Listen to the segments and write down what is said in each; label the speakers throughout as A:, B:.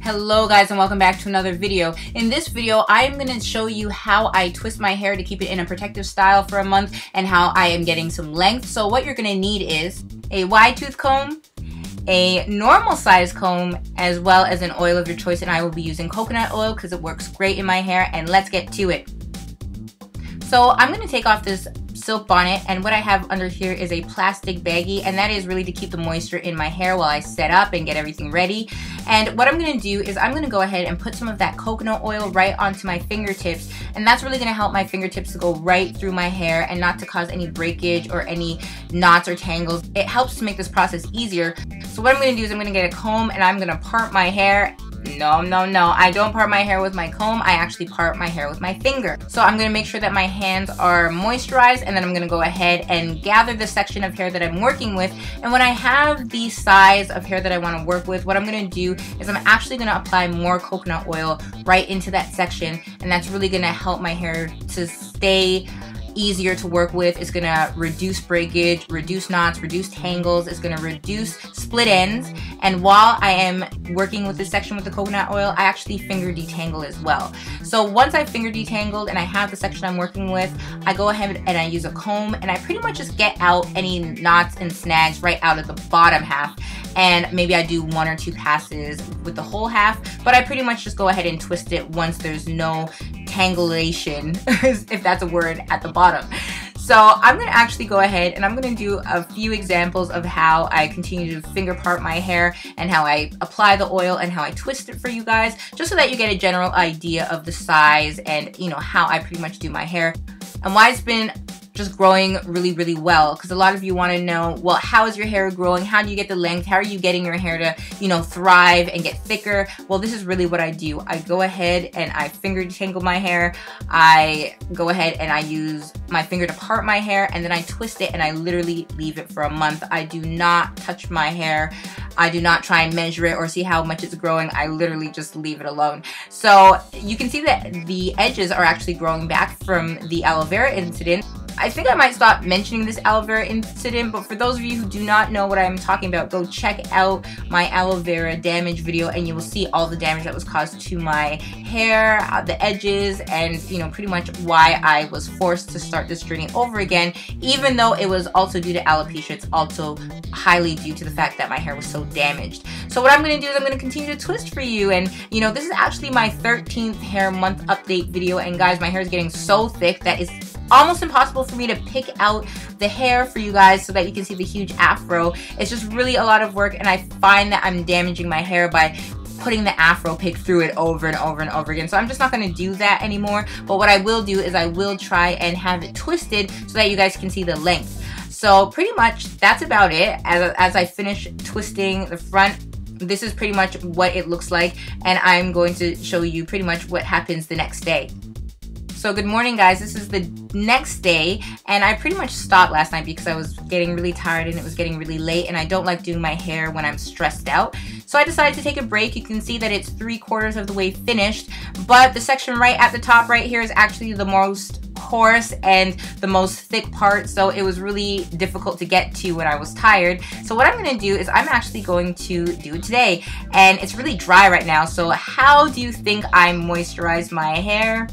A: Hello guys, and welcome back to another video. In this video, I am going to show you how I twist my hair to keep it in a protective style for a month and how I am getting some length. So what you're going to need is a wide tooth comb, a normal size comb, as well as an oil of your choice, and I will be using coconut oil because it works great in my hair. And let's get to it. So I'm going to take off this silk bonnet, and what I have under here is a plastic baggie, and that is really to keep the moisture in my hair while I set up and get everything ready. And what I'm going to do is I'm going to go ahead and put some of that coconut oil right onto my fingertips, and that's really going to help my fingertips to go right through my hair and not to cause any breakage or any knots or tangles. It helps to make this process easier. So what I'm going to do is I'm going to get a comb and I'm going to part my hair. No, I don't part my hair with my comb. I actually part my hair with my finger. So I'm going to make sure that my hands are moisturized, and then I'm going to go ahead and gather the section of hair that I'm working with. And when I have the size of hair that I want to work with, what I'm going to do is I'm actually going to apply more coconut oil right into that section, and that's really going to help my hair to stay easier to work with. It's gonna reduce breakage, reduce knots, reduce tangles. It's gonna reduce split ends. And while I am working with this section with the coconut oil, I actually finger detangle as well. So once I finger detangled and I have the section I'm working with, I go ahead and I use a comb, and I pretty much just get out any knots and snags right out of the bottom half. And maybe I do 1 or 2 passes with the whole half, but I pretty much just go ahead and twist it once there's no tangulation, if that's a word, at the bottom. So I'm going to actually go ahead and I'm going to do a few examples of how I continue to finger part my hair and how I apply the oil and how I twist it for you guys, just so that you get a general idea of the size and, you know, how I pretty much do my hair and why it's been just growing really well. Because a lot of you want to know, well, how is your hair growing? How do you get the length? How are you getting your hair to, you know, thrive and get thicker? Well, this is really what I do. I go ahead and I finger detangle my hair. I go ahead and I use my finger to part my hair, and then I twist it and I literally leave it for a month. I do not touch my hair. I do not try and measure it or see how much it's growing. I literally just leave it alone. So you can see that the edges are actually growing back from the aloe vera incident. I think I might stop mentioning this aloe vera incident, but for those of you who do not know what I'm talking about, go check out my aloe vera damage video and you will see all the damage that was caused to my hair, the edges, and, you know, pretty much why I was forced to start this journey over again. Even though it was also due to alopecia, it's also highly due to the fact that my hair was so damaged. So what I'm going to do is I'm going to continue to twist for you, and, you know, this is actually my 13th hair month update video, and guys, my hair is getting so thick that it's almost impossible for me to pick out the hair for you guys so that you can see the huge afro. It's just really a lot of work, and I find that I'm damaging my hair by putting the afro pick through it over and over and over again. So I'm just not going to do that anymore. But what I will do is I will try and have it twisted so that you guys can see the length. So pretty much that's about it. As I finish twisting the front, this is pretty much what it looks like, and I'm going to show you pretty much what happens the next day. So good morning, guys. This is the next day, and I pretty much stopped last night because I was getting really tired and it was getting really late, and I don't like doing my hair when I'm stressed out. So I decided to take a break. You can see that it's 3/4 of the way finished, but the section right at the top right here is actually the most coarse and the most thick part, so it was really difficult to get to when I was tired. So what I'm going to do is I'm actually going to do it today, and it's really dry right now. So how do you think I moisturize my hair?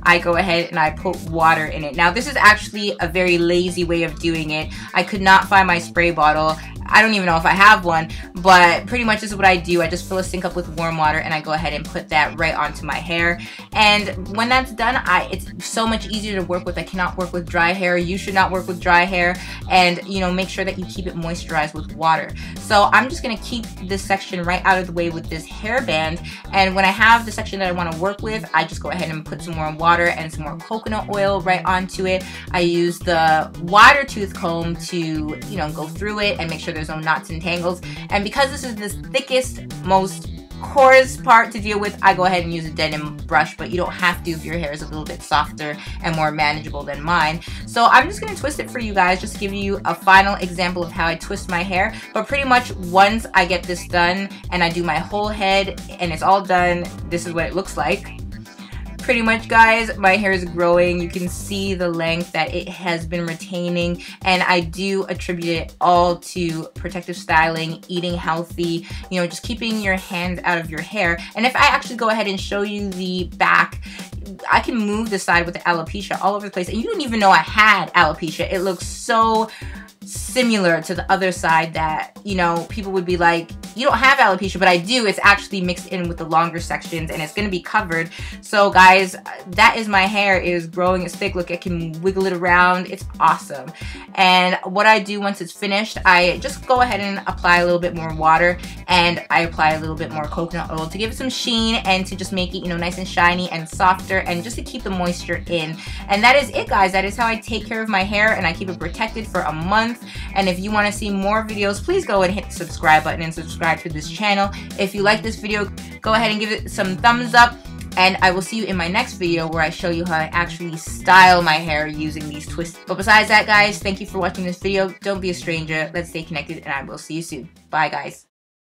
A: I go ahead and I put water in it. Now this is actually a very lazy way of doing it. I could not find my spray bottle. I don't even know if I have one, but pretty much this is what I do. I just fill a sink up with warm water and I go ahead and put that right onto my hair. And when that's done, it's so much easier to work with. I cannot work with dry hair. You should not work with dry hair. And, you know, make sure that you keep it moisturized with water. So I'm just going to keep this section right out of the way with this hairband. And when I have the section that I want to work with, I just go ahead and put some more water and some more coconut oil right onto it. I use the wider tooth comb to, you know, go through it and make sure there's no knots and tangles. And because this is the thickest, most coarse part to deal with, I go ahead and use a denim brush, but you don't have to if your hair is a little bit softer and more manageable than mine. So I'm just going to twist it for you guys, just to give you a final example of how I twist my hair. But pretty much once I get this done and I do my whole head and it's all done, this is what it looks like. pretty much, guys, my hair is growing. You can see the length that it has been retaining, and I do attribute it all to protective styling, eating healthy, you know, just keeping your hands out of your hair. And if I actually go ahead and show you the back, I can move the side with the alopecia all over the place, and you don't even know I had alopecia. It looks so similar to the other side that, you know, people would be like, you don't have alopecia, but I do. It's actually mixed in with the longer sections, and it's going to be covered. So guys, that is my hair. It is growing. It's thick. Look, I can wiggle it around. It's awesome. And what I do once it's finished, I just go ahead and apply a little bit more water, and I apply a little bit more coconut oil to give it some sheen and to just make it, you know, nice and shiny and softer, and just to keep the moisture in. And that is it, guys. That is how I take care of my hair, and I keep it protected for a month. And if you want to see more videos, please go and hit the subscribe button and subscribe to this channel. If you like this video, go ahead and give it some thumbs up, and I will see you in my next video where I show you how I actually style my hair using these twists. But besides that, guys, thank you for watching this video. Don't be a stranger. Let's stay connected, and I will see you soon. Bye, guys.